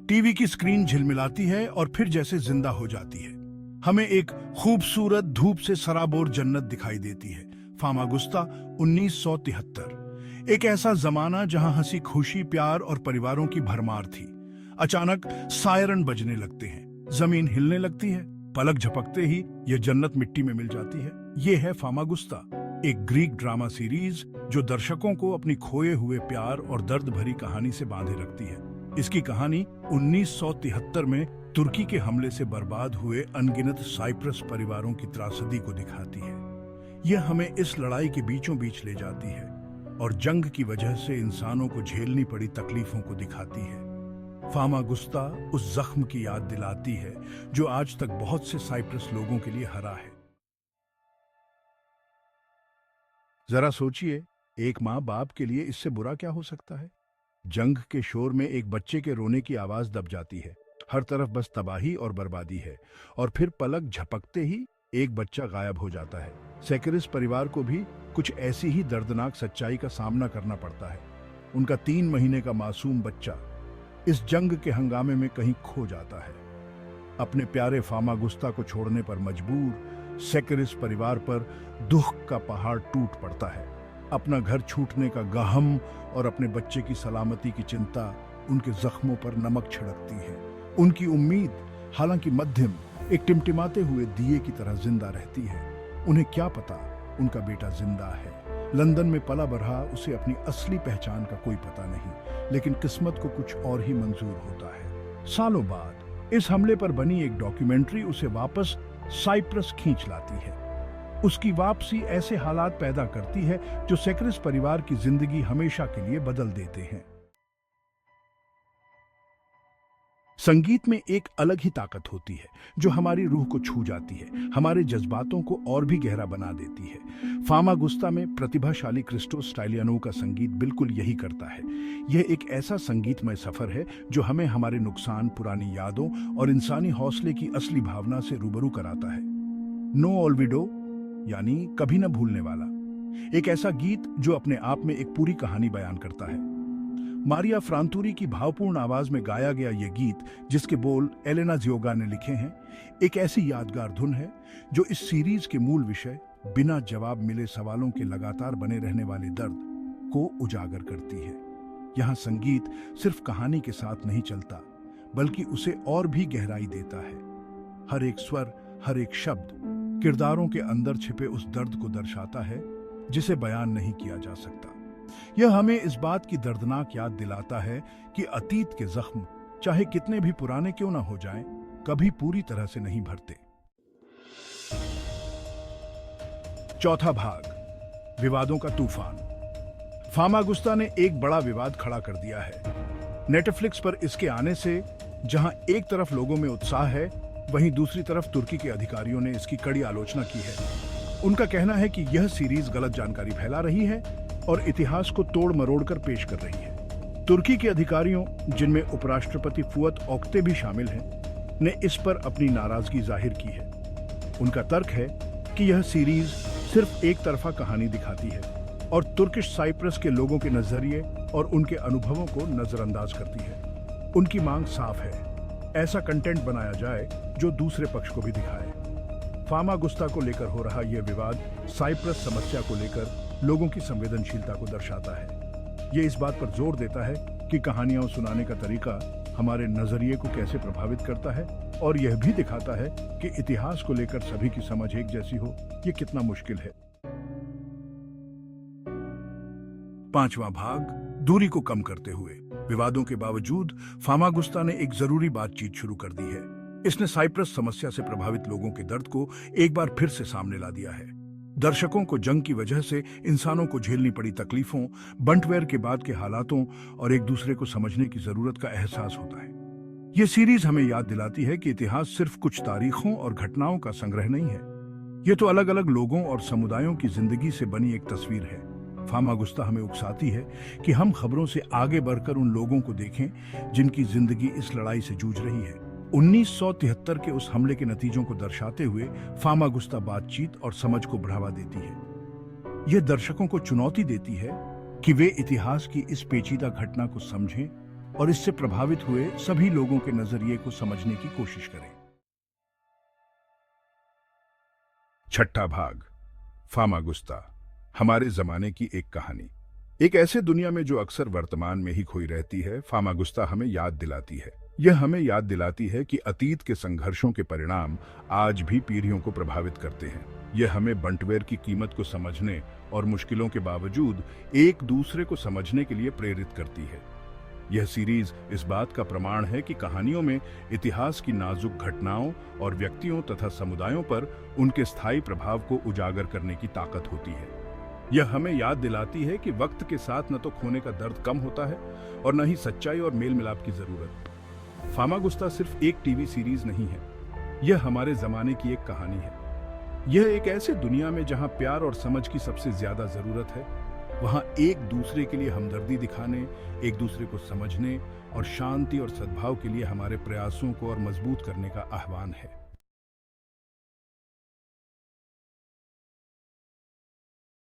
TV की screen झिलमिलाती है और फिर जैसे जिंदा हो जाती है। हमें एक खूबसूरत धूप से सराबोर जन्नत दिखाई देती है। फामागुस्ता 1973, एक ऐसा जमाना जहां हंसी खुशी प्यार और परिवारों की भरमार थी। अचानक सायरन बजने लगते हैं, जमीन हिलने लगती है, पलक झपकते ही यह जन्नत मिट्टी में मिल जाती है। यह है फामागुस्ता, एक ग्रीक ड्रामा सीरीज जो दर्शकों को अपनी खोए हुए प्यार और दर्द भरी कहानी से बांधे रखती है। इसकी कहानी 1973 में तुर्की के हमले से बर्बाद हुए अनगिनत साइप्रस परिवारों की त्रासदी को दिखाती है। यह हमें इस लड़ाई के बीचों बीच ले जाती है और जंग की वजह से इंसानों को झेलनी पड़ी तकलीफों को दिखाती है। फामागुस्ता उस जख्म की याद दिलाती है जो आज तक बहुत से साइप्रस लोगों के लिए हरा है। जरा सोचिए, एक माँ बाप के लिए इससे बुरा क्या हो सकता है। जंग के शोर में एक बच्चे के रोने की आवाज दब जाती है, हर तरफ बस तबाही और बर्बादी है, और फिर पलक झपकते ही एक बच्चा गायब हो जाता है। सेकेरिस परिवार को भी कुछ ऐसी ही दर्दनाक सच्चाई का सामना करना पड़ता है। उनका 3 महीने का मासूम बच्चा इस जंग के हंगामे में कहीं खो जाता है। अपने प्यारे फामागुस्ता को छोड़ने पर मजबूर सेकेरिस परिवार पर दुख का पहाड़ टूट पड़ता है। अपना घर छूटने का गहम और अपने बच्चे की सलामती की चिंता उनके जख्मों पर नमक छिड़कती है। उनकी उम्मीद, हालांकि मध्यम, एक टिमटिमाते हुए दिए की तरह जिंदा रहती है। उन्हें क्या पता उनका बेटा जिंदा है। लंदन में पला बढ़ा उसे अपनी असली पहचान का कोई पता नहीं, लेकिन किस्मत को कुछ और ही मंजूर होता है। सालों बाद इस हमले पर बनी एक डॉक्यूमेंट्री उसे वापस साइप्रस खींच लाती है। उसकी वापसी ऐसे हालात पैदा करती है जो सेकेरिस परिवार की जिंदगी हमेशा के लिए बदल देते हैं। संगीत में एक अलग ही ताकत होती है जो हमारी रूह को छू जाती है, हमारे जज्बातों को और भी गहरा बना देती है। फामागुस्ता में प्रतिभाशाली क्रिस्टोस स्टाइलियानो का संगीत बिल्कुल यही करता है। यह एक ऐसा संगीतमय सफर है जो हमें हमारे नुकसान, पुरानी यादों और इंसानी हौसले की असली भावना से रूबरू कराता है। नो ओल्विडो यानी कभी न भूलने वाला, एक ऐसा गीत जो अपने आप में एक पूरी कहानी बयान करता है। मारिया फ्रांतूरी की भावपूर्ण आवाज में गाया गया यह गीत, जिसके बोल एलेना जियोगा ने लिखे हैं, एक ऐसी यादगार धुन है जो इस सीरीज के मूल विषय, बिना जवाब मिले सवालों के लगातार बने रहने वाले दर्द को उजागर करती है। यहाँ संगीत सिर्फ कहानी के साथ नहीं चलता, बल्कि उसे और भी गहराई देता है। हर एक स्वर, हर एक शब्द किरदारों के अंदर छिपे उस दर्द को दर्शाता है जिसे बयान नहीं किया जा सकता। यह हमें इस बात की दर्दनाक याद दिलाता है कि अतीत के जख्म, चाहे कितने भी पुराने क्यों ना हो जाएं, कभी पूरी तरह से नहीं भरते। चौथा भाग, विवादों का तूफान। फामागुस्ता ने एक बड़ा विवाद खड़ा कर दिया है। नेटफ्लिक्स पर इसके आने से जहां एक तरफ लोगों में उत्साह है, वहीं दूसरी तरफ तुर्की के अधिकारियों ने इसकी कड़ी आलोचना की है। उनका कहना है कि यह सीरीज गलत जानकारी फैला रही है और इतिहास को तोड़ मरोड़ कर पेश कर रही है। तुर्की के अधिकारियों, जिनमें उपराष्ट्रपति फुअत ओक्ते भी शामिल हैं, ने इस पर अपनी नाराजगी जाहिर की है। उनका तर्क है कि यह सीरीज सिर्फ एक तरफा कहानी दिखाती है और तुर्किश साइप्रस के लोगों के नजरिए और उनके अनुभवों को नजरअंदाज करती है। उनकी मांग साफ है, ऐसा कंटेंट बनाया जाए जो दूसरे पक्ष को भी दिखाए। फामागुस्ता को लेकर हो रहा यह विवाद साइप्रस समस्या को लेकर लोगों की संवेदनशीलता को दर्शाता है। यह इस बात पर जोर देता है कि कहानियां सुनाने का तरीका हमारे नजरिए को कैसे प्रभावित करता है, और यह भी दिखाता है कि इतिहास को लेकर सभी की समझ एक जैसी हो, यह कितना मुश्किल है। पांचवा भाग, दूरी को कम करते हुए। विवादों के बावजूद फामागुस्ता ने एक जरूरी बातचीत शुरू कर दी है। इसने साइप्रस समस्या से प्रभावित लोगों के दर्द को एक बार फिर से सामने ला दिया है। दर्शकों को जंग की वजह से इंसानों को झेलनी पड़ी तकलीफों, बंटवारे के बाद के हालातों और एक दूसरे को समझने की जरूरत का एहसास होता है। यह सीरीज हमें याद दिलाती है कि इतिहास सिर्फ कुछ तारीखों और घटनाओं का संग्रह नहीं है। यह तो अलग अलग लोगों और समुदायों की जिंदगी से बनी एक तस्वीर है। फामागुस्ता हमें उकसाती है कि हम खबरों से आगे बढ़कर उन लोगों को देखें जिनकी जिंदगी इस लड़ाई से जूझ रही है। 1973 के उस हमले के नतीजों को दर्शाते हुए फामागुस्ता बातचीत और समझ को बढ़ावा देती है। यह दर्शकों को चुनौती देती है कि वे इतिहास की इस पेचीदा घटना को समझें और इससे प्रभावित हुए सभी लोगों के नजरिए को समझने की कोशिश करें। छठा भाग, फामागुस्ता, हमारे जमाने की एक कहानी। एक ऐसे दुनिया में जो अक्सर वर्तमान में ही खोई रहती है, फामागुस्ता हमें याद दिलाती है। यह हमें याद दिलाती है कि अतीत के संघर्षों के परिणाम आज भी पीढ़ियों को प्रभावित करते हैं। यह हमें बंटवेर की कीमत को समझने और मुश्किलों के बावजूद एक दूसरे को समझने के लिए प्रेरित करती है। यह सीरीज इस बात का प्रमाण है कि कहानियों में इतिहास की नाजुक घटनाओं और व्यक्तियों तथा समुदायों पर उनके स्थायी प्रभाव को उजागर करने की ताकत होती है। यह हमें याद दिलाती है कि वक्त के साथ न तो खोने का दर्द कम होता है और न ही सच्चाई और मेल मिलाप की जरूरत। फामागुस्ता सिर्फ एक टीवी सीरीज नहीं है, यह हमारे जमाने की एक कहानी है। यह एक ऐसे दुनिया में जहां प्यार और समझ की सबसे ज्यादा जरूरत है, वहां एक दूसरे के लिए हमदर्दी दिखाने, एक दूसरे को समझने और शांति और सद्भाव के लिए हमारे प्रयासों को और मजबूत करने का आह्वान है।